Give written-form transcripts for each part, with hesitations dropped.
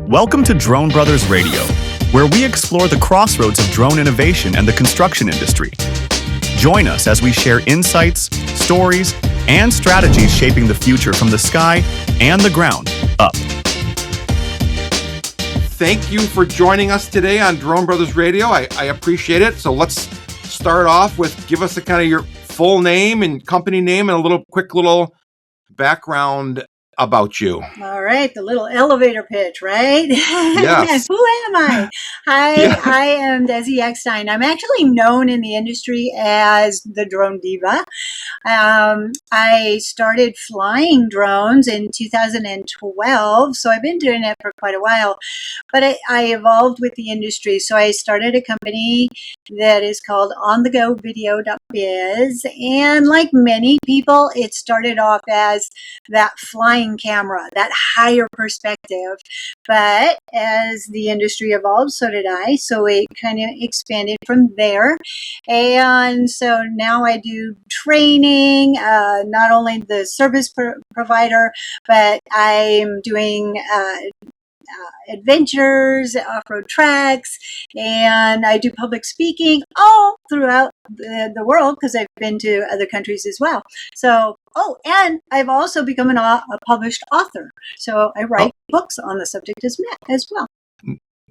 Welcome to Drone Brothers Radio, where we explore the crossroads of drone innovation and the construction industry. Join us as we share insights, stories, and strategies shaping the future from the sky and the ground up. Thank you for joining us today on Drone Brothers Radio. I appreciate it. So let's start off with give us a kind of your full name and company name and a quick background about you. All right, the little elevator pitch, right? Yes. Who am I? Hi, yeah. I am Desi Ekstein. I'm actually known in the industry as the Drone Diva. I started flying drones in 2012, so I've been doing it for quite a while. But I evolved with the industry, so I started a company that is called onthegovideo.biz, and like many people, it started off as that flying camera, that higher perspective. But as the industry evolved, so did I. So it kind of expanded from there. And so now I do training, not only the service provider, but I'm doing adventures, off-road tracks, and I do public speaking all throughout the world because I've been to other countries as well. So, and I've also become a published author. So I write books on the subject as well.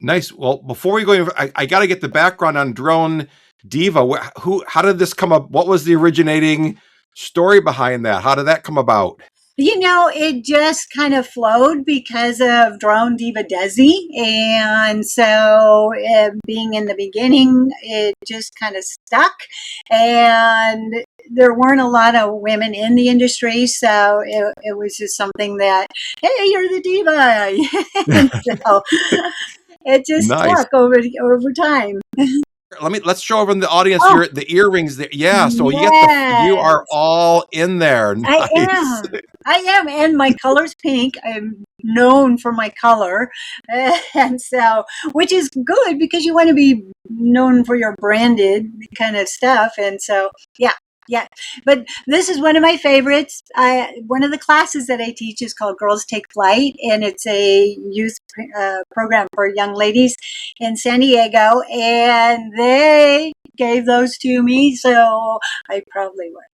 Nice. Well, before we go, I got to get the background on Drone Diva. How did this come up? What was the originating story behind that? How did that come about? You know, it just kind of flowed because of Drone Diva Desi. And so being in the beginning, it just kind of stuck. And there weren't a lot of women in the industry. So it was just something that, hey, you're the diva. And so it just stuck over time. Let's show over in the audience the earrings there. Yeah, so yes. You are all in there. Nice. I am, and my color's pink. I'm known for my color, and so which is good because you want to be known for your branded kind of stuff, and so yeah. But this is one of my favorites. One of the classes that I teach is called Girls Take Flight, and it's a youth program for young ladies in San Diego, and they gave those to me, so I probably wear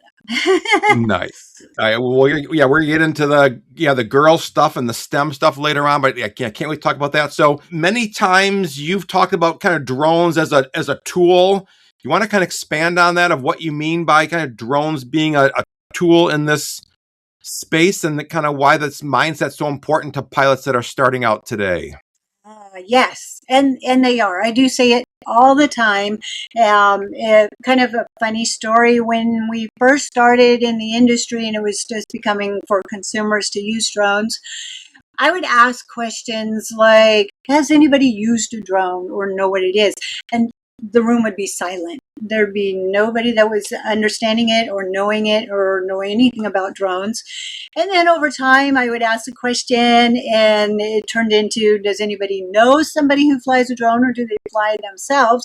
them. Nice. Well, we're gonna get into the girl stuff and the STEM stuff later on, but I can't wait to talk about that. So many times you've talked about kind of drones as a tool. You want to kind of expand on that of what you mean by kind of drones being a tool in this space and kind of why this mindset's so important to pilots that are starting out today? Yes, and they are. I do say it all the time. Kind of a funny story. When we first started in the industry and it was just becoming for consumers to use drones, I would ask questions like, has anybody used a drone or know what it is? And the room would be silent. There'd be nobody that was understanding it or knowing anything about drones. And then over time, I would ask a question and it turned into, does anybody know somebody who flies a drone or do they fly themselves?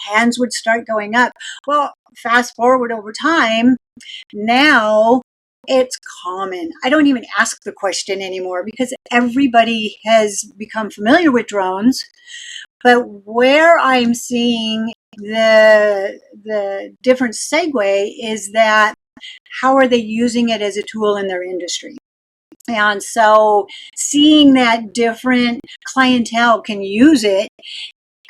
Hands would start going up. Well, fast forward over time, now it's common. I don't even ask the question anymore because everybody has become familiar with drones. But where I'm seeing the different segue is that how are they using it as a tool in their industry? And so seeing that different clientele can use it,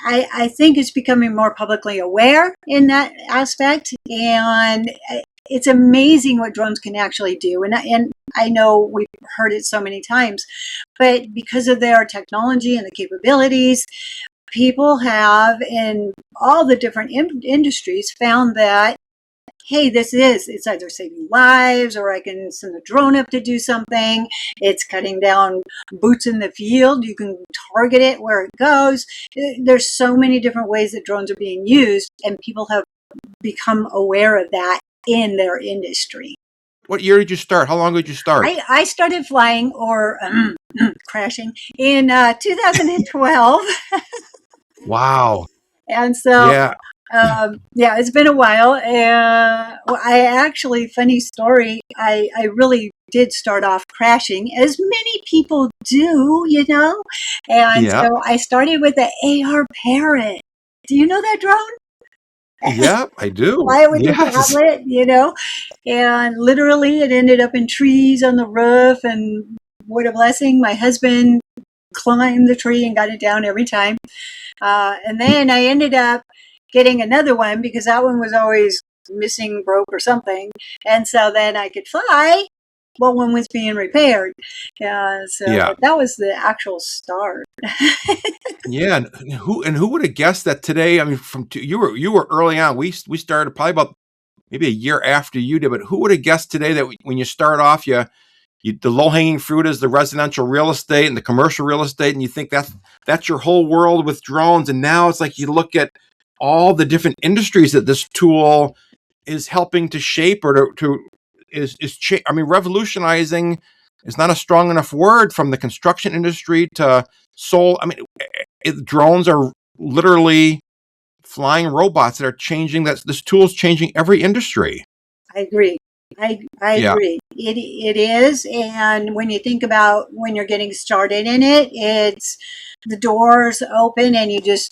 I think it's becoming more publicly aware in that aspect. And it's amazing what drones can actually do. And I know we've heard it so many times, but because of their technology and the capabilities, people have in all the different industries found that, hey, it's either saving lives or I can send a drone up to do something. It's cutting down boots in the field. You can target it where it goes. There's so many different ways that drones are being used, and people have become aware of that in their industry. What year did you start? How long did you start? I started flying or crashing in 2012. Wow. And so, it's been a while. I actually, funny story, I really did start off crashing, as many people do, And Yeah. so I started with the AR Parrot. Do you know that drone? Yeah, I do. Fly it with your Yes. tablet, and literally it ended up in trees on the roof. And what a blessing. My husband climbed the tree and got it down every time. And then I ended up getting another one because that one was always missing, broke, or something. And so then I could fly while one was being repaired. Yeah. But that was the actual start. Yeah, and who would have guessed that today? I mean, you were early on. We started probably about maybe a year after you did, but who would have guessed today that when you start off, you the low hanging fruit is the residential real estate and the commercial real estate, and you think that's your whole world with drones, and now it's like you look at all the different industries that this tool is helping to shape or to I mean, revolutionizing is not a strong enough word, from the construction industry to soul. I mean, drones are literally flying robots that are changing that. This tool is changing every industry. I agree. I Yeah. agree. It is, and when you think about when you're getting started in it, it's the doors open and it's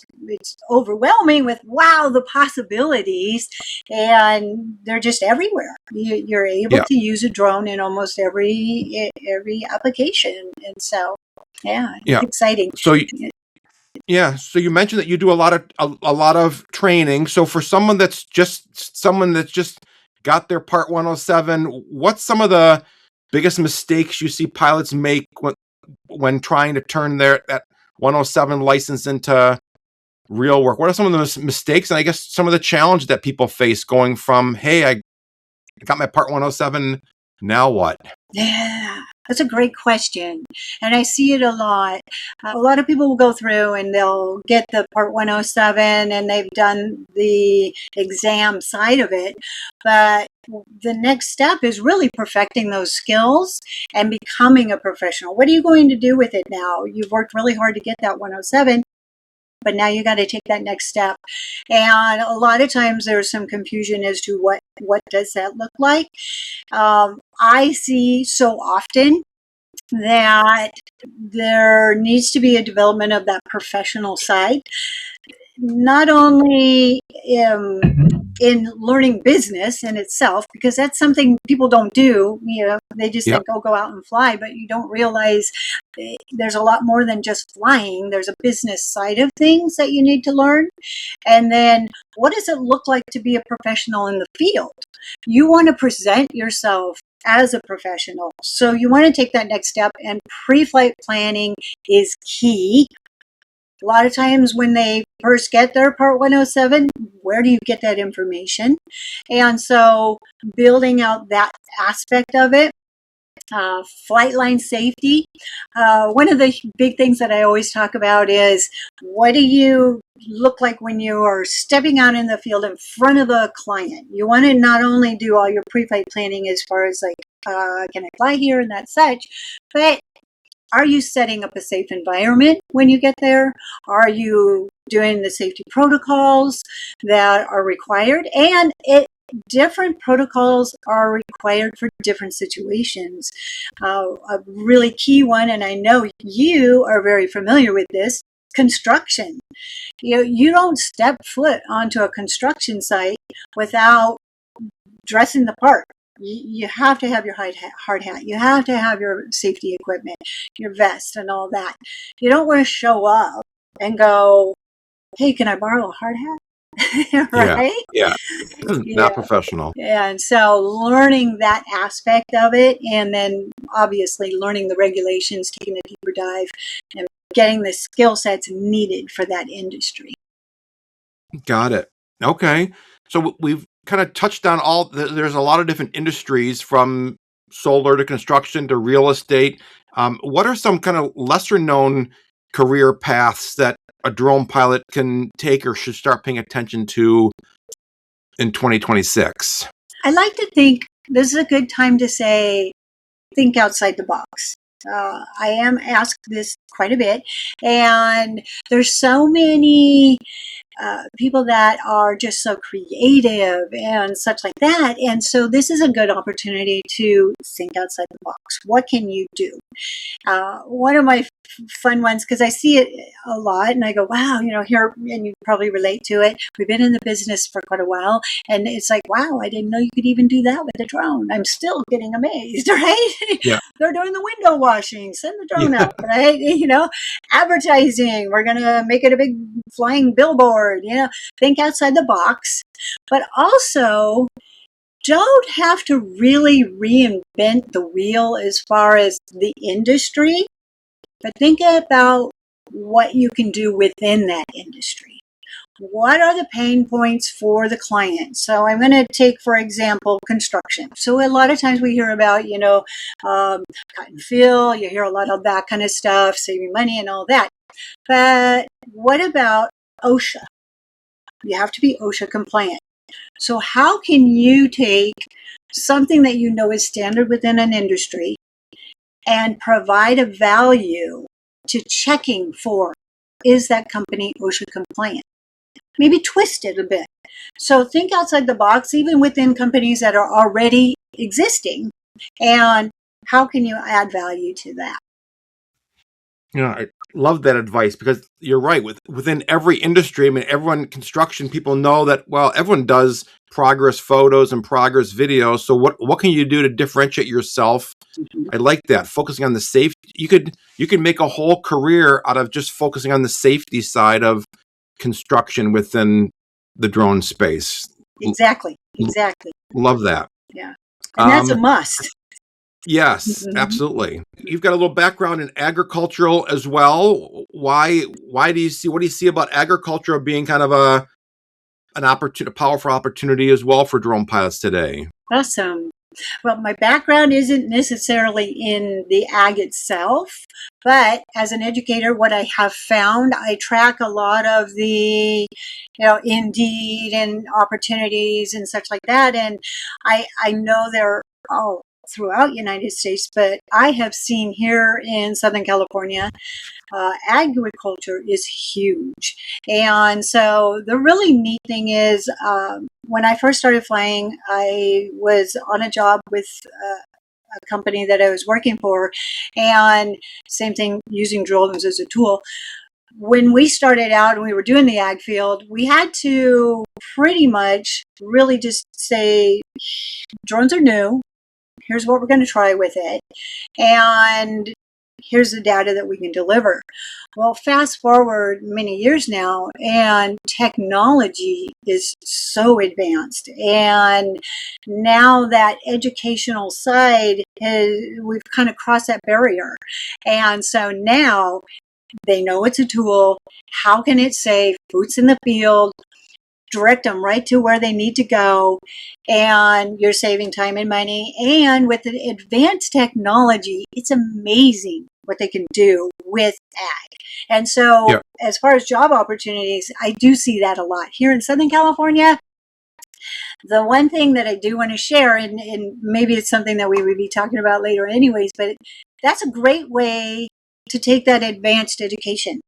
overwhelming with wow the possibilities, and they're just everywhere. You're able Yeah. to use a drone in almost every application, and so yeah, it's Yeah. exciting. So yeah, so you mentioned that you do a lot of training. So for someone that's just got their Part 107, what's some of the biggest mistakes you see pilots make when trying to turn that 107 license into real work? What are some of the mistakes, and I guess some of the challenge that people face going from, hey, I got my Part 107, now what? Yeah, that's a great question. And I see it a lot. A lot of people will go through and they'll get the Part 107 and they've done the exam side of it. But the next step is really perfecting those skills and becoming a professional. What are you going to do with it now? You've worked really hard to get that 107. But now you got to take that next step, and a lot of times there's some confusion as to what does that look like. I see so often that there needs to be a development of that professional side, not only in learning business in itself, because that's something people don't do. They just Yep. think, oh, go out and fly, but you don't realize there's a lot more than just flying. There's a business side of things that you need to learn. And then what does it look like to be a professional in the field? You want to present yourself as a professional. So you want to take that next step, and pre-flight planning is key. A lot of times when they first get their Part 107, where do you get that information? And so building out that aspect of it, flight line safety. One of the big things that I always talk about is what do you look like when you are stepping out in the field in front of a client? You want to not only do all your pre-flight planning as far as like, can I fly here and that such, but are you setting up a safe environment when you get there? Are you doing the safety protocols that are required? And different protocols are required for different situations. A really key one, and I know you are very familiar with this, construction. You don't step foot onto a construction site without dressing the part. You have to have your hard hat. You have to have your safety equipment, your vest, and all that. You don't want to show up and go, "Hey, can I borrow a hard hat?" Yeah. Right? Yeah. Yeah. Not professional. And so learning that aspect of it, and then obviously learning the regulations, taking a deeper dive, and getting the skill sets needed for that industry. Got it. Okay. So we've kind of touched on there's a lot of different industries, from solar to construction to real estate. What are some kind of lesser known career paths that a drone pilot can take or should start paying attention to in 2026? I like to think this is a good time to say, think outside the box. I am asked this quite a bit, and there's so many people that are just so creative and such like that. And so this is a good opportunity to think outside the box. What can you do? One of my fun ones, because I see it a lot and I go, wow, here, and you probably relate to it. We've been in the business for quite a while, and it's like, wow, I didn't know you could even do that with a drone. I'm still getting amazed, right? Yeah. They're doing the window washing, send the drone Yeah. out, right? Advertising, we're going to make it a big flying billboard, think outside the box, but also don't have to really reinvent the wheel as far as the industry, but think about what you can do within that industry. What are the pain points for the client? So I'm going to take, for example, construction. So a lot of times we hear about, cut and fill, you hear a lot of that kind of stuff, saving money and all that. But what about OSHA? You have to be OSHA compliant. So how can you take something that you know is standard within an industry and provide a value to checking for, is that company OSHA compliant? Maybe twist it a bit. So think outside the box, even within companies that are already existing, and how can you add value to that? I love that advice, because you're right. Within every industry, I mean, everyone, construction people know that, well, everyone does progress photos and progress videos. So what can you do to differentiate yourself? I like that. Focusing on the safety. You could make a whole career out of just focusing on the safety side of construction within the drone space. Exactly. Love that. Yeah. And that's a must. Yes, absolutely. You've got a little background in agricultural as well. Why do you see, what do you see about agriculture being kind of an opportunity, a powerful opportunity as well for drone pilots today? Awesome. Well, my background isn't necessarily in the ag itself, but as an educator, what I have found, I track a lot of the, Indeed and opportunities and such like that. And I know they're all throughout United States, but I have seen here in Southern California, agriculture is huge. And so the really neat thing is, when I first started flying, I was on a job with a company that I was working for, and same thing, using drones as a tool. When we started out and we were doing the ag field, we had to pretty much really just say, drones are new. Here's what we're going to try with it. And here's the data that we can deliver. Well, fast forward many years now, and technology is so advanced. And now that educational side, we've kind of crossed that barrier. And so now they know it's a tool. How can it save boots in the field? Direct them right to where they need to go, and you're saving time and money. And with the advanced technology, it's amazing what they can do with ag. And so as far as job opportunities, I do see that a lot here in Southern California. The one thing that I do want to share, and maybe it's something that we would be talking about later anyways, but that's a great way to take that advanced education.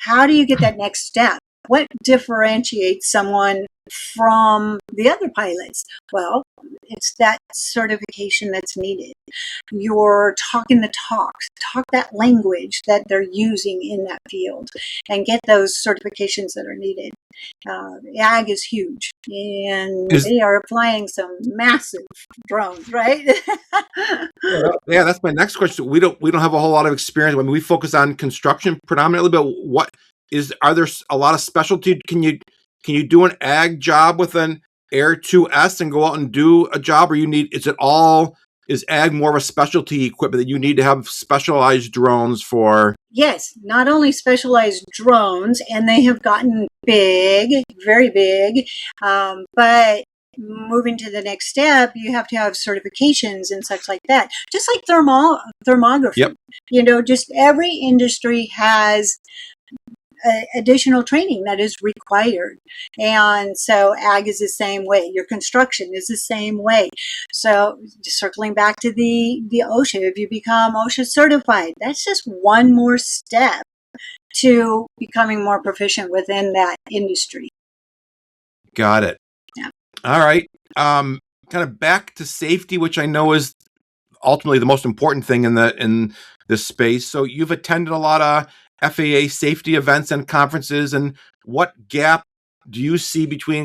How do you get that next step? What differentiates someone from the other pilots? Well, it's that certification that's needed. You're talking the talks, talk that language that they're using in that field, and get those certifications that are needed. Ag is huge, and they are flying some massive drones, right? Yeah, that's my next question. We don't have a whole lot of experience. I mean, we focus on construction predominantly, but are there a lot of specialty? Can you do an ag job with an Air 2S and go out and do a job, or is ag more of a specialty equipment that you need to have specialized drones for? Yes, not only specialized drones, and they have gotten big, very big, but moving to the next step, you have to have certifications and such like that. Just like thermography. Yep. Just every industry has additional training that is required. And so ag is the same way. Your construction is the same way. So circling back to the OSHA, if you become OSHA certified, that's just one more step to becoming more proficient within that industry. Got it. Yeah. All right. Kind of back to safety, which I know is ultimately the most important thing in this space. So you've attended a lot of FAA safety events and conferences, and what gap do you see between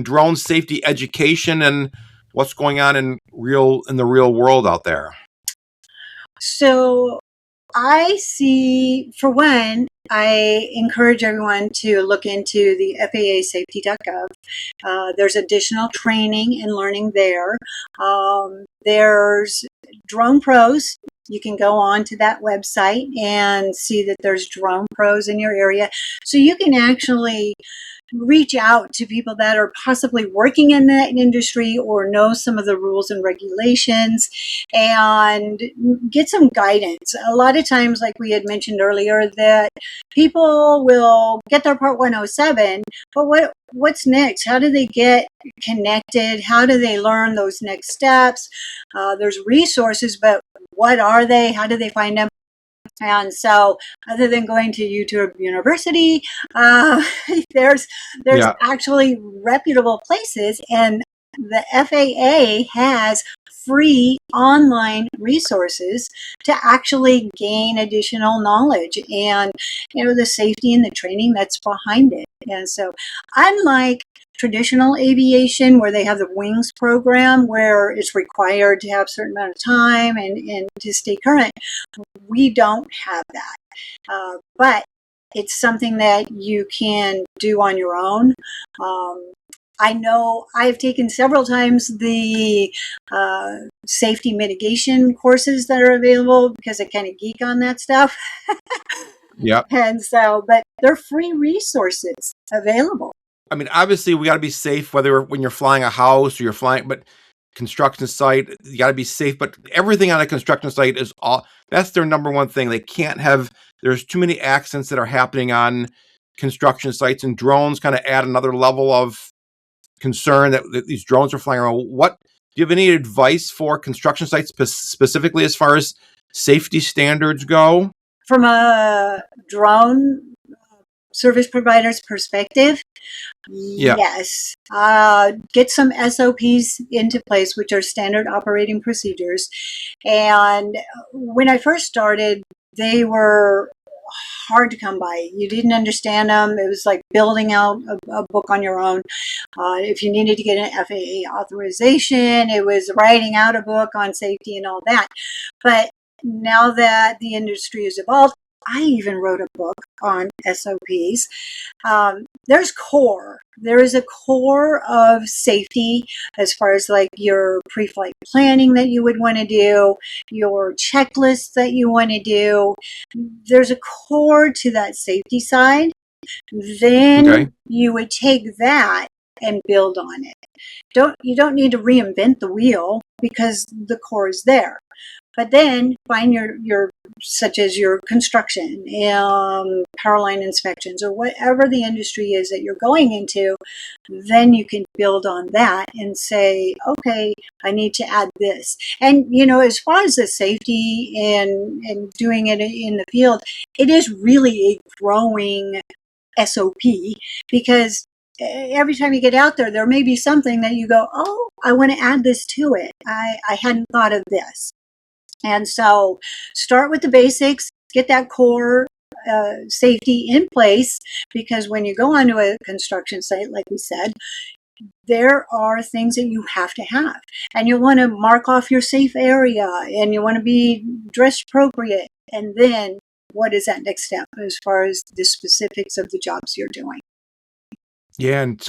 drone safety education and what's going on in the real world out there? So I see, for one, I encourage everyone to look into the FAAsafety.gov. There's additional training and learning there. There's Drone Pros. You can go on to that website and see that there's drone pros in your area. So you can actually reach out to people that are possibly working in that industry or know some of the rules and regulations and get some guidance. A lot of times, like we had mentioned earlier, that people will get their Part 107, but what's next? How do they get connected? How do they learn those next steps? There's resources, but what are they? How do they find them? And so, other than going to YouTube University, there's actually reputable places, and the FAA has free online resources to actually gain additional knowledge and the safety and the training that's behind it. And so, unlike traditional aviation where they have the wings program where it's required to have a certain amount of time and to stay current, we don't have that. But it's something that you can do on your own. I know I've taken several times the safety mitigation courses that are available because I kind of geek on that stuff. Yep. And so, but they're free resources available. I mean, obviously, we got to be safe, whether when you're flying a house or you're flying, but construction site, you got to be safe. But everything on a construction site that's their number one thing. They can't have, there's too many accidents that are happening on construction sites, and drones kind of add another level of concern that these drones are flying around. Do you have any advice for construction sites specifically as far as safety standards go? From a drone service provider's perspective, yes. Get some SOPs into place, which are standard operating procedures. And when I first started, they were hard to come by. You didn't understand them. It was like building out a book on your own. If you needed to get an FAA authorization, it was writing out a book on safety and all that. But now that the industry has evolved, I even wrote a book on SOPs. There's core. There is a core of safety as far as like your pre-flight planning that you would want to do, your checklists that you want to do. There's a core to that safety side. Then you would take that and build on it. You don't need to reinvent the wheel because the core is there. But then find your such as your construction, power line inspections, or whatever the industry is that you're going into. Then you can build on that and say, okay, I need to add this. And as far as the safety and doing it in the field, it is really a growing SOP because every time you get out there, there may be something that you go, oh, I want to add this to it. I hadn't thought of this. And so start with the basics, get that core safety in place, because when you go onto a construction site, like we said, there are things that you have to have. And you want to mark off your safe area and you want to be dressed appropriate. And then what is that next step as far as the specifics of the jobs you're doing? Yeah, and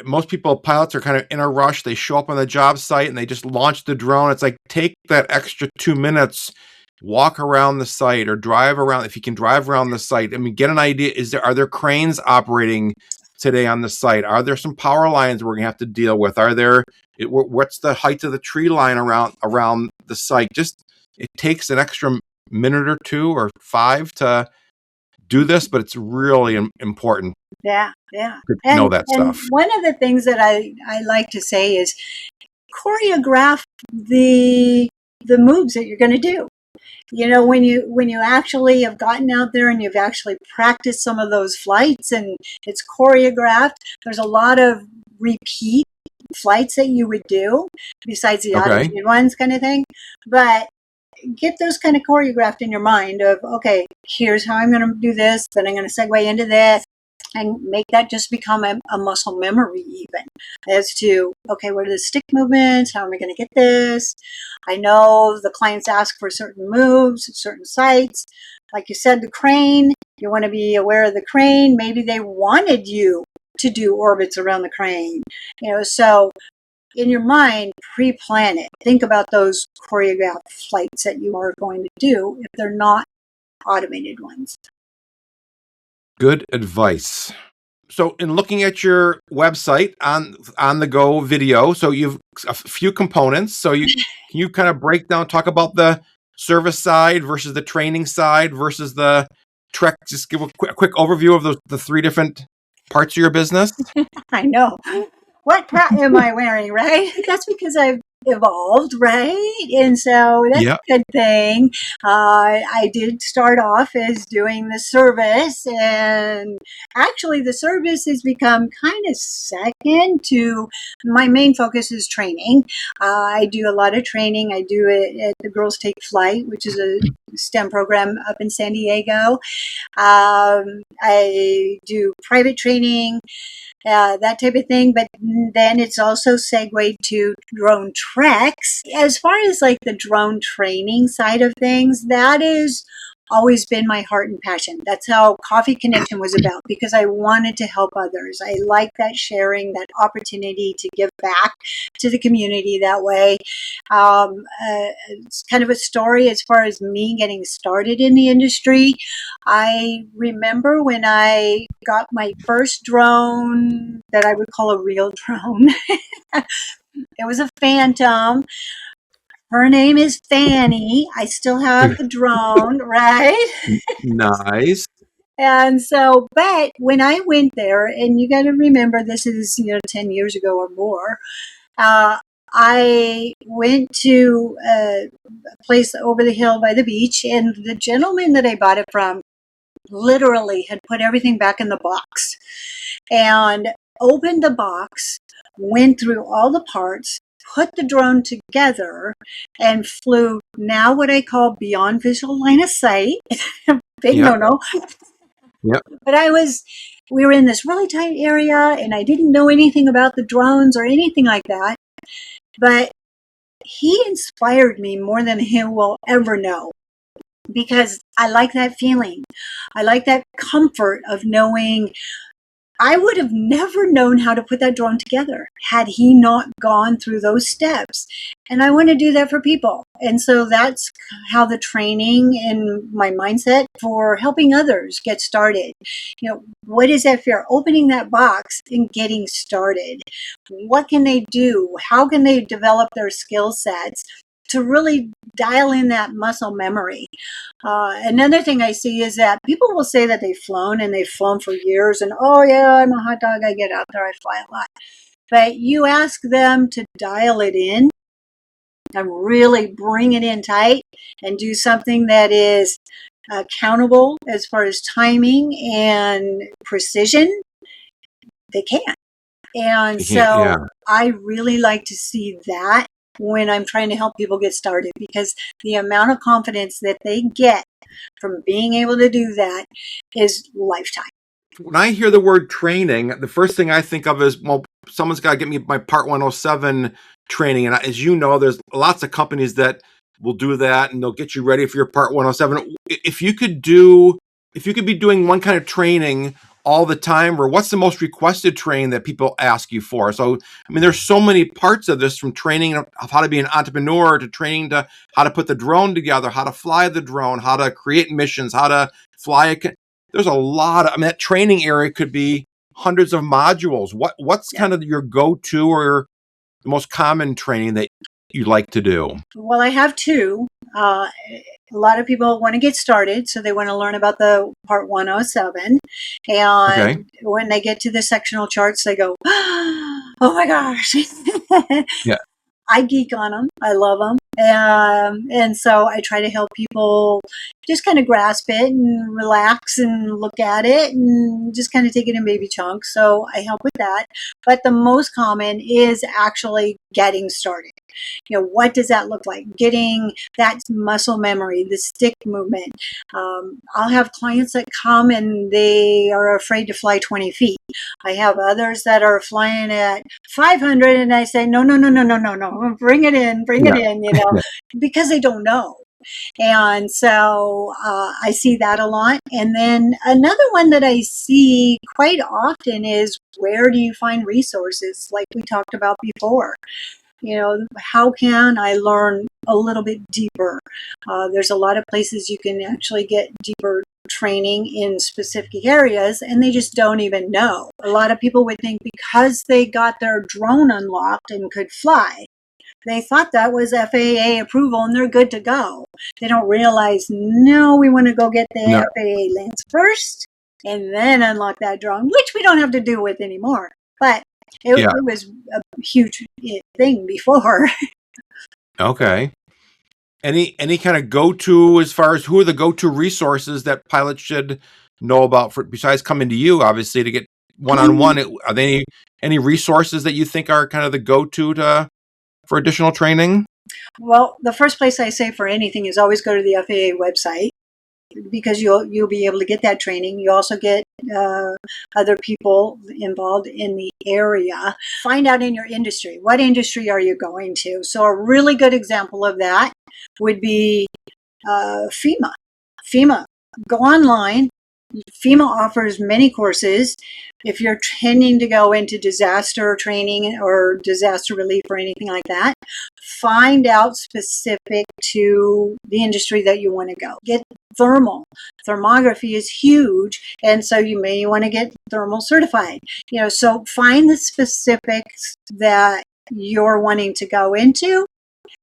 most pilots are kind of in a rush. They show up on the job site and they just launch the drone. It's like, take that extra 2 minutes, walk around the site or drive around. If you can drive around the site, I mean, get an idea. Are there cranes operating today on the site? Are there some power lines we're gonna have to deal with? What's the height of the tree line around the site? It takes an extra minute or 2 or 5 to do this, but it's really important. Yeah. To know that stuff. One of the things that I like to say is choreograph the moves that you're going to do. when you actually have gotten out there and you've actually practiced some of those flights and it's choreographed, there's a lot of repeat flights that you would do besides the Okay. automated ones kind of thing. But get those kind of choreographed in your mind of, okay, here's how I'm going to do this, then I'm going to segue into this, and make that just become a muscle memory even as to, okay, what are the stick movements? How am I going to get this? I know the clients ask for certain moves, certain sites. Like you said, the crane, you want to be aware of the crane. Maybe they wanted you to do orbits around the crane, so in your mind, pre-plan it. Think about those choreographed flights that you are going to do if they're not automated ones. Good advice. So, in looking at your website on the go video, so you've a few components. So, can you kind of break down, talk about the service side versus the training side versus the trek? Just give a quick overview of the three different parts of your business. I know. What hat am I wearing, right? That's because I've evolved, right? And so that's Yeah. a good thing. I did start off as doing the service, and actually the service has become kind of second to my main focus is training. I do a lot of training. I do it at the Girls Take Flight, which is a STEM program up in San Diego. I do private training, that type of thing. But then it's also segued to drone treks. As far as like the drone training side of things, that is always been my heart and passion. That's how Coffee Connection was about, because I wanted to help others. I like that sharing, that opportunity to give back to the community that way. It's kind of a story as far as me getting started in the industry. I remember when I got my first drone that I would call a real drone. It was a Phantom. Her name is Fanny. I still have the drone, right? Nice. And so, but when I went there, and you got to remember this is, 10 years ago or more, I went to a place over the hill by the beach, and the gentleman that I bought it from literally had put everything back in the box and opened the box, went through all the parts, put the drone together, and flew now what I call beyond visual line of sight. Big Yep. no-no. Yep. But we were in this really tight area, and I didn't know anything about the drones or anything like that. But he inspired me more than he will ever know, because I like that feeling. I like that comfort of knowing I would have never known how to put that drone together had he not gone through those steps. And I want to do that for people. And so that's how the training and my mindset for helping others get started. What is that fear? Opening that box and getting started. What can they do? How can they develop their skill sets to really dial in that muscle memory? Another thing I see is that people will say that they've flown for years, and oh yeah, I'm a hot dog, I get out there, I fly a lot. But you ask them to dial it in and really bring it in tight and do something that is accountable as far as timing and precision, they can't. And so Yeah. I really like to see that when I'm trying to help people get started, because the amount of confidence that they get from being able to do that is lifetime. When I hear the word training, the first thing I think of is, well, someone's got to get me my Part 107 training. And as you know, there's lots of companies that will do that, and they'll get you ready for your Part 107. If you could be doing one kind of training all the time, or what's the most requested training that people ask you for? So, I mean, there's so many parts of this, from training of how to be an entrepreneur to training to how to put the drone together, how to fly the drone, how to create missions, how to fly there's a lot of, that training area could be hundreds of modules. What's kind of your go-to or the most common training that you like to do? Well, I have two. A lot of people want to get started, so they want to learn about the Part 107. And when they get to the sectional charts, they go, oh my gosh. Yeah. I geek on them. I love them. And so I try to help people just kind of grasp it and relax and look at it and just kind of take it in baby chunks. So I help with that. But the most common is actually getting started. What does that look like? Getting that muscle memory, the stick movement. I'll have clients that come and they are afraid to fly 20 feet. I have others that are flying at 500 and I say, no, bring it in, because they don't know. And so I see that a lot. And then another one that I see quite often is, where do you find resources like we talked about before? How can I learn a little bit deeper? There's a lot of places you can actually get deeper training in specific areas, and they just don't even know. A lot of people would think because they got their drone unlocked and could fly, they thought that was FAA approval and they're good to go. They don't realize, no, we want to go get the FAA lands first and then unlock that drone, which we don't have to do with anymore. But it was a huge thing before. Okay. Any kind of go-to, as far as who are the go-to resources that pilots should know about, for besides coming to you, obviously, to get one-on-one? Are there any resources that you think are kind of the go-to for additional training? Well, the first place I say for anything is always go to the FAA website, because you'll be able to get that training. You also get other people involved in the area. Find out in your industry, what industry are you going to? So a really good example of that would be FEMA. Go online. FEMA offers many courses. If you're tending to go into disaster training or disaster relief or anything like that, find out specific to the industry that you want to go. Get thermal. Thermography is huge, and so you may want to get thermal certified. So find the specifics that you're wanting to go into,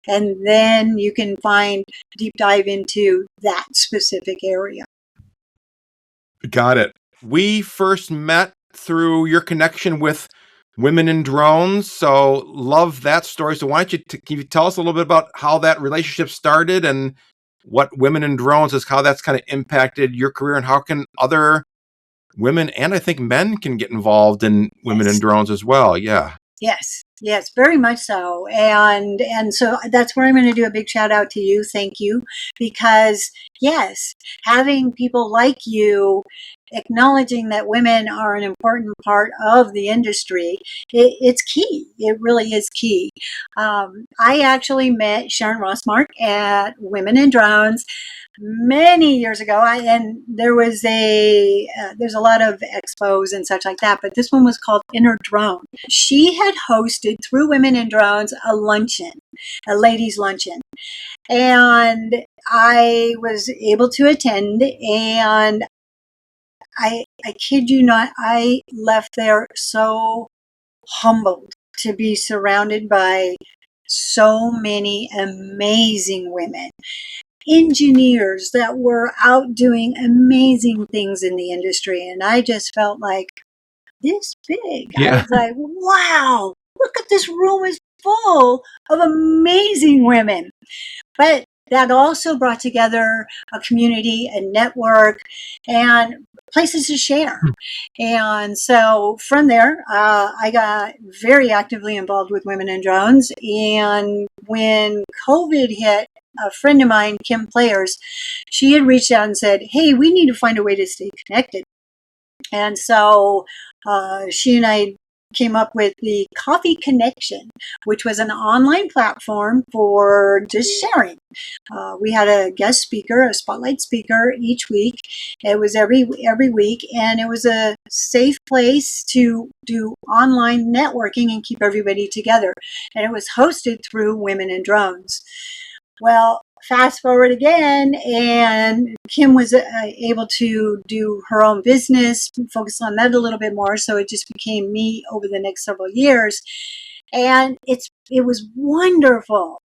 and then you can find deep dive into that specific area. Got it. We first met through your connection with Women in Drones, so love that story. So why don't can you tell us a little bit about how that relationship started and what Women in Drones is, how that's kind of impacted your career, and how can other women and I think men can get involved in Women in Drones as well? Yeah. Yes, very much so. And so that's where I'm going to do a big shout out to you. Thank you. Because yes, having people like you acknowledging that women are an important part of the industry, it's key. It really is key. I actually met Sharon Rossmark at Women in Drones many years ago, and there's a lot of expos and such like that, but this one was called Inner Drone. She had hosted through Women in Drones a luncheon, a ladies' luncheon, and I was able to attend, and I kid you not, I left there so humbled to be surrounded by so many amazing women. Engineers that were out doing amazing things in the industry. And I just felt like this big. Yeah. I was like, wow, look at this room is full of amazing women. But that also brought together a community, a network, and places to share. And so from there, I got very actively involved with Women in Drones. And when COVID hit, a friend of mine, Kim Players, she had reached out and said, hey, we need to find a way to stay connected. And so she and I came up with the Coffee Connection, which was an online platform for just sharing. We had a guest speaker, a spotlight speaker each week. It was every week, and it was a safe place to do online networking and keep everybody together. And it was hosted through Women in Drones. Well, fast forward again, and Kim was able to do her own business, focus on that a little bit more. So it just became me over the next several years. And it was wonderful.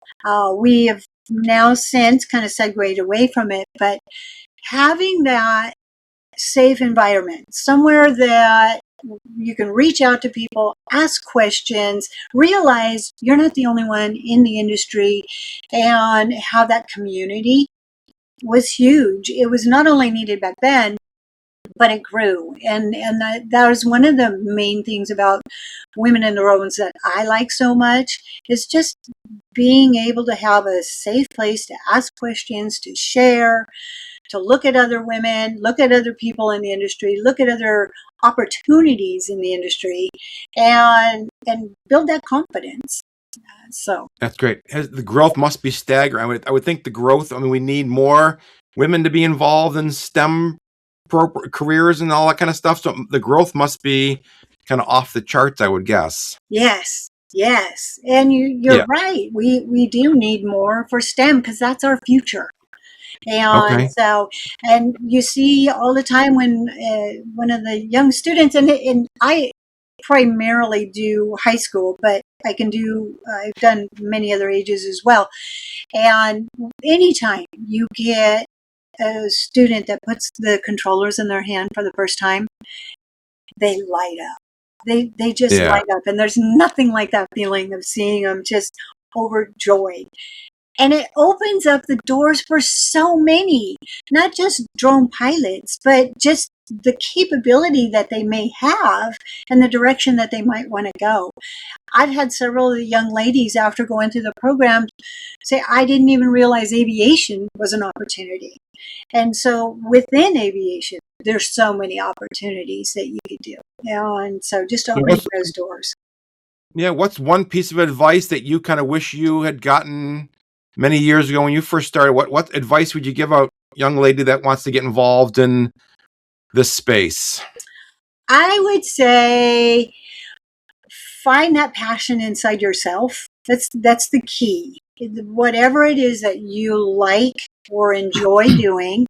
We have now since kind of segued away from it, but having that safe environment, somewhere that you can reach out to people, ask questions, realize you're not the only one in the industry, and have that community was huge. It was not only needed back then, but it grew. And that was one of the main things about Women in Their Owns that I like so much, is just being able to have a safe place to ask questions, to share, to look at other women, look at other people in the industry, look at other opportunities in the industry, and build that confidence. So That's great. The growth must be staggering. I would think the growth. I mean, we need more women to be involved in STEM careers and all that kind of stuff. So the growth must be kind of off the charts, I would guess. yes, yes, and you're Yeah. right. We do need more for STEM because that's our future. And Okay. so, and you see all the time when one of the young students, and I primarily do high school, but I've done many other ages as well. And anytime you get a student that puts the controllers in their hand for the first time, they light up. They just Yeah. light up. And there's nothing like that feeling of seeing them just overjoyed. And it opens up the doors for so many, not just drone pilots, but just the capability that they may have and the direction that they might want to go. I've had several of the young ladies after going through the program say, I didn't even realize aviation was an opportunity. And so within aviation, there's so many opportunities that you could do. And so just So opening those doors. what's one piece of advice that you kind of wish you had gotten many years ago when you first started? What advice would you give a young lady that wants to get involved in this space? I would say find that passion inside yourself. That's the key. Whatever it is that you like or enjoy doing,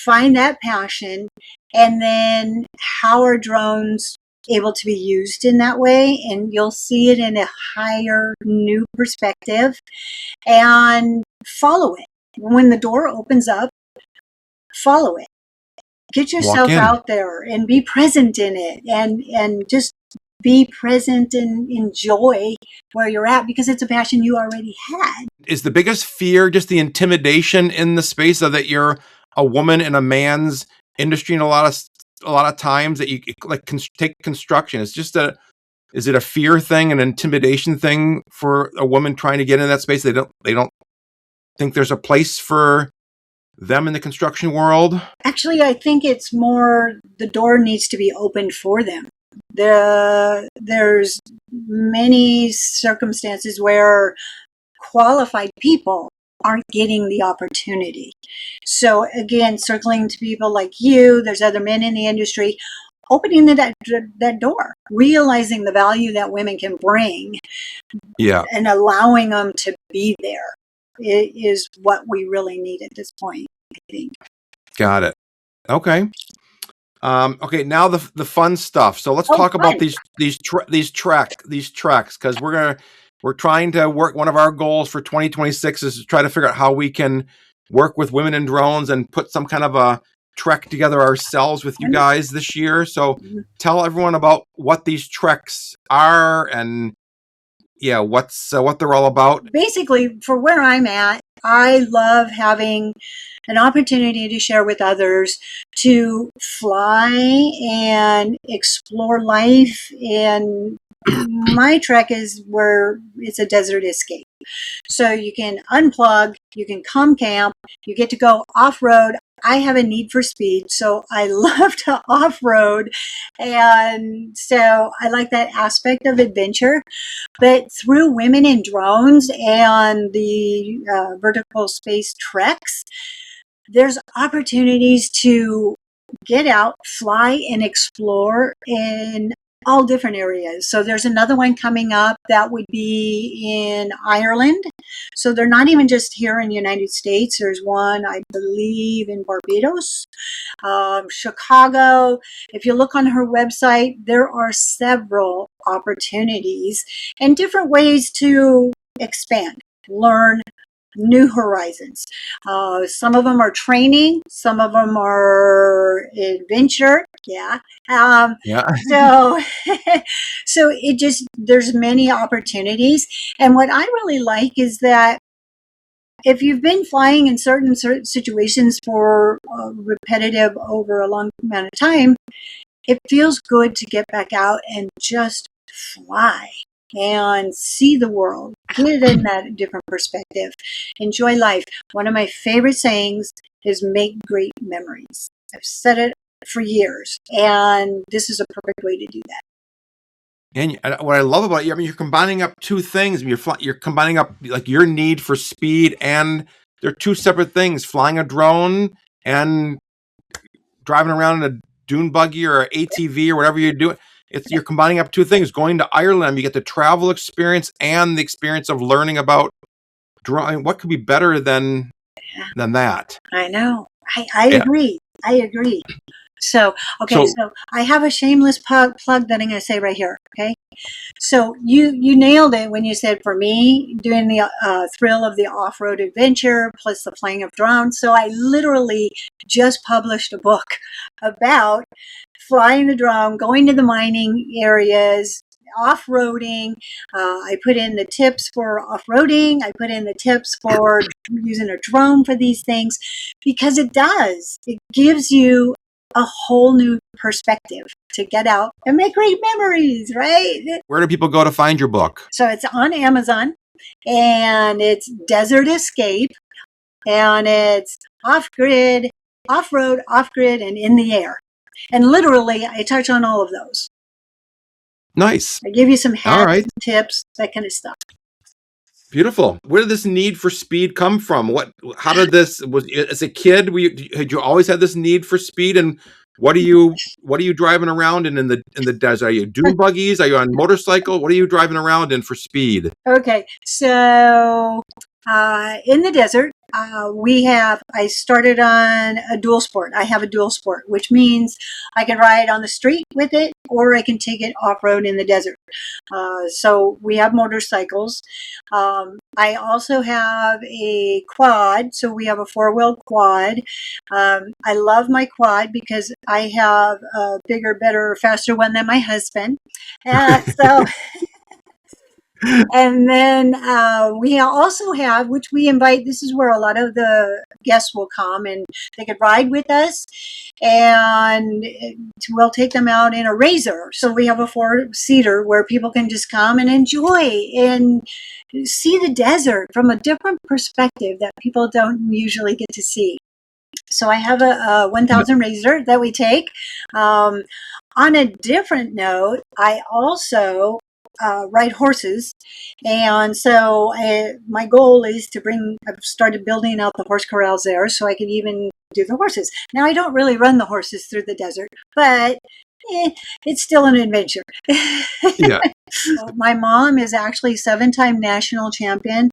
find that passion, and then how are drones able to be used in that way, and you'll see it in a higher new perspective, and follow it. When the door opens up, follow it. Get Walk yourself in. out there and be present in it, and just be present and enjoy where you're at, because it's a passion you already had. Is the biggest fear just the intimidation in the space of that you're a woman in a man's industry, and a lot of times that you like take construction? Is it a fear thing, an intimidation thing for a woman trying to get in that space? They don't think there's a place for them in the construction world? Actually, I think it's more the door needs to be opened for them. There's many circumstances where qualified people aren't getting the opportunity. So again, circling to people like you, there's other men in the industry, opening that door, realizing the value that women can bring, Yeah. and allowing them to be there is what we really need at this point, I think. Got it. Okay. Okay. Now the fun stuff. So let's talk about Fun. these treks, because we're trying to work. One of our goals for 2026 is to try to figure out how we can work with women in drones and put some kind of a trek together ourselves with you guys this year. So tell everyone about what these treks are and what they're all about. Basically, for where I'm at, I love having an opportunity to share with others, to fly and explore life. And my trek is where it's a desert escape. So you can unplug, you can come camp, you get to go off-road. I have a need for speed, so I love to off-road. And so I like that aspect of adventure. But through Women in Drones and the vertical space treks, there's opportunities to get out, fly, and explore in all different areas. So there's another one coming up that would be in Ireland. So they're not even just here in the United States. There's one, I believe, in Barbados, Chicago. If you look on her website, there are several opportunities and different ways to expand, learn new horizons. Some of them are training, some of them are adventure, Yeah. Um, Yeah. so, so it just, there's many opportunities. And what I really like is that if you've been flying in certain situations for repetitive over a long amount of time, it feels good to get back out and just fly and see the world, get it in that different perspective, enjoy life. One of my favorite sayings is make great memories. I've said it for years, and this is a perfect way to do that. And what I love about you, I mean, you're combining up two things. I mean, you're combining up like your need for speed, and they're two separate things: flying a drone and driving around in a dune buggy or an ATV or whatever you're doing. You're combining up two things. Going to Ireland, you get the travel experience and the experience of learning about drawing. What could be better than that? I know. I Yeah. agree. I agree. So, okay, So so I have a shameless plug that I'm going to say right here. Okay. So you nailed it when you said, for me, doing the thrill of the off-road adventure plus the flying of drones. So I literally just published a book about flying the drone, going to the mining areas, off-roading. I put in the tips for off-roading. I put in the tips for using a drone for these things, because it does. It gives you a whole new perspective to get out and make great memories, right? where do people go to find your book? So it's on Amazon, and it's Desert Escape, and it's off-grid, off-road, off-grid, and in the air. And literally, I touch on all of those. Nice. I give you some All hacks, right. tips, that kind of stuff. Beautiful. Where did this need for speed come from? How did this, was as a kid, had you always had this need for speed? And what are you driving around in the desert? Are you dune buggies? Are you on motorcycle? What are you driving around in for speed? Okay, so in the desert, I started on a dual sport. I have a dual sport, which means I can ride on the street with it, or I can take it off-road in the desert. So we have motorcycles. I also have a quad, so we have a four-wheel quad. I love my quad because I have a bigger, better, faster one than my husband. So and then we also have, which we invite, this is where a lot of the guests will come and they could ride with us, and we'll take them out in a razor. So we have a four-seater where people can just come and enjoy and see the desert from a different perspective that people don't usually get to see. So I have a 1000 razor that we take. On a different note, I also ride horses. And so my goal is I've started building out the horse corrals there so I can even do the horses. Now, I don't really run the horses through the desert, but it's still an adventure. Yeah. My mom is actually 7-time national champion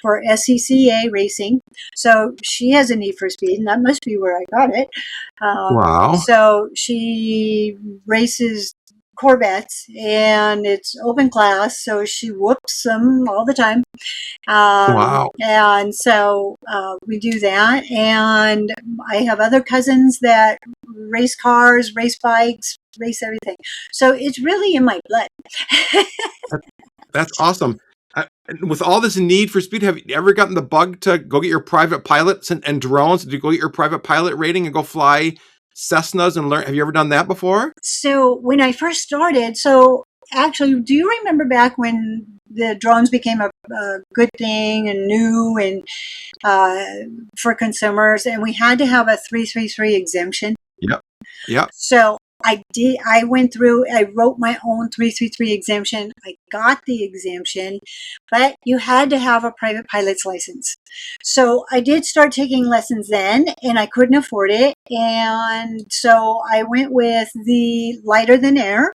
for SCCA racing. So she has a need for speed, and that must be where I got it. Wow. So she races Corvettes, and it's open class, so she whoops them all the time. Wow. And so we do that. And I have other cousins that race cars, race bikes, race everything. So it's really in my blood. That's awesome. With all this need for speed, have you ever gotten the bug to go get your private pilots and drones? To go get your private pilot rating and go fly Cessnas and learn? Have you ever done that before? So when I first started, actually, do you remember back when the drones became a good thing and new and for consumers, and we had to have a 333 exemption? Yep. Yep. So I did. I went through. I wrote my own 333 exemption. I got the exemption, but you had to have a private pilot's license. So I did start taking lessons then, and I couldn't afford it, and so I went with the lighter than air.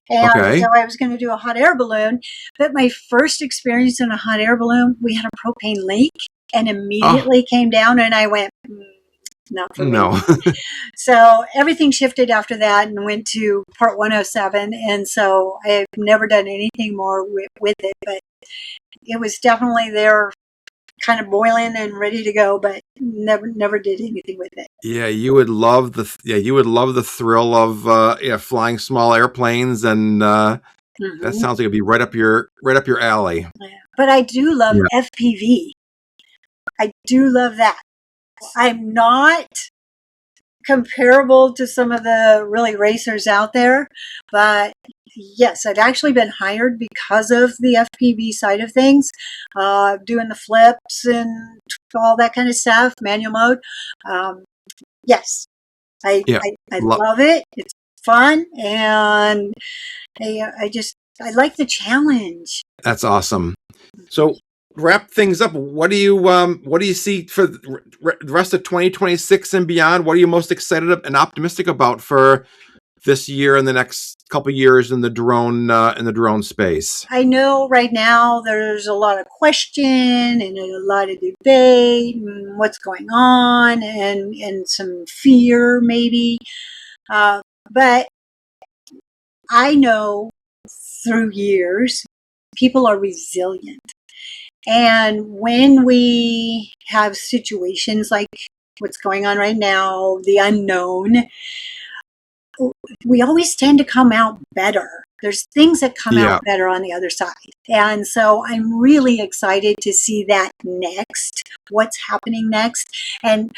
And Okay. so I was going to do a hot air balloon, but my first experience in a hot air balloon, we had a propane leak, and immediately came down, and I went, not for me. No. So everything shifted after that and went to Part 107. And so I've never done anything more with it, but it was definitely there kind of boiling and ready to go, but never did anything with it. Yeah, you would love the thrill of flying small airplanes, and that sounds like it'd be right up your alley. Yeah. But I do love Yeah. FPV. I do love that. I'm not comparable to some of the really racers out there, but yes, I've actually been hired because of the FPV side of things, doing the flips and all that kind of stuff, manual mode. Yes, I love it. It's fun, and I like the challenge. That's awesome. So wrap things up. What do you see for the rest of 2026 and beyond? What are you most excited and optimistic about for this year and the next couple of years in the drone space? I know right now there's a lot of question and a lot of debate and what's going on and some fear maybe. But I know through years, people are resilient. And when we have situations like what's going on right now, the unknown, we always tend to come out better. There's things that come out better on the other side. And so I'm really excited to see that next, what's happening next. And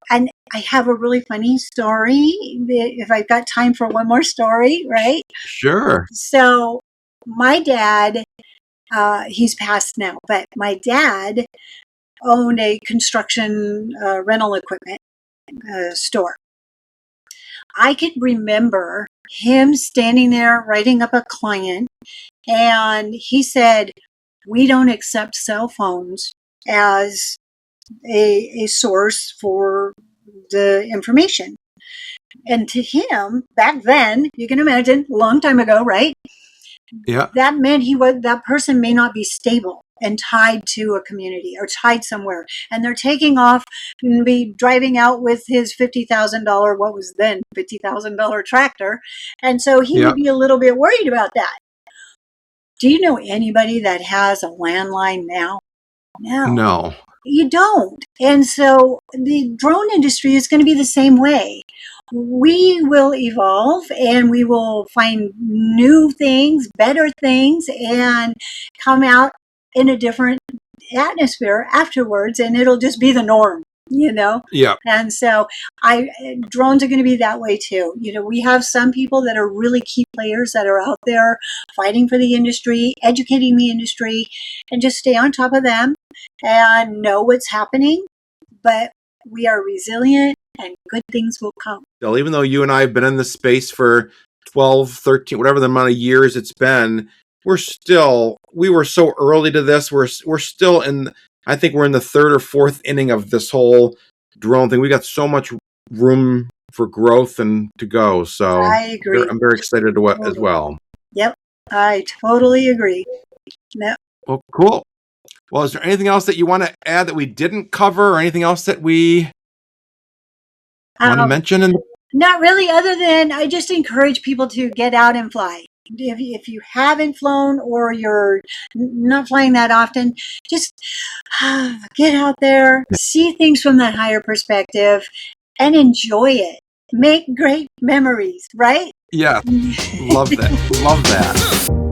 I have a really funny story, if I've got time for one more story, right? Sure. So my dad, he's passed now, but my dad owned a construction rental equipment store. I could remember him standing there writing up a client, and he said, "We don't accept cell phones as a source for the information." And to him, back then, you can imagine, a long time ago, right? Yeah. That meant that person may not be stable and tied to a community or tied somewhere. And they're taking off and be driving out with his $50,000, what was then $50,000 tractor. And so he would be a little bit worried about that. Do you know anybody that has a landline now? No. You don't. And so the drone industry is going to be the same way. We will evolve and we will find new things, better things, and come out in a different atmosphere afterwards, and it'll just be the norm, Yeah. And so drones are going to be that way too. We have some people that are really key players that are out there fighting for the industry, educating the industry, and just stay on top of them and know what's happening. But we are resilient and good things will come. So even though you and I have been in this space for 12, 13, whatever the amount of years it's been, we were so early to this. We're still I think we're in the third or fourth inning of this whole drone thing. We got so much room for growth and to go. So I agree. I'm very excited as well. Yep. I totally agree. Yep. Well, cool. Well, is there anything else that you want to add that we didn't cover, or anything else that we want to mention? Not really, other than I just encourage people to get out and fly. If you haven't flown or you're not flying that often, just get out there, see things from that higher perspective, and enjoy it. Make great memories, right? Yeah, love that. Love that.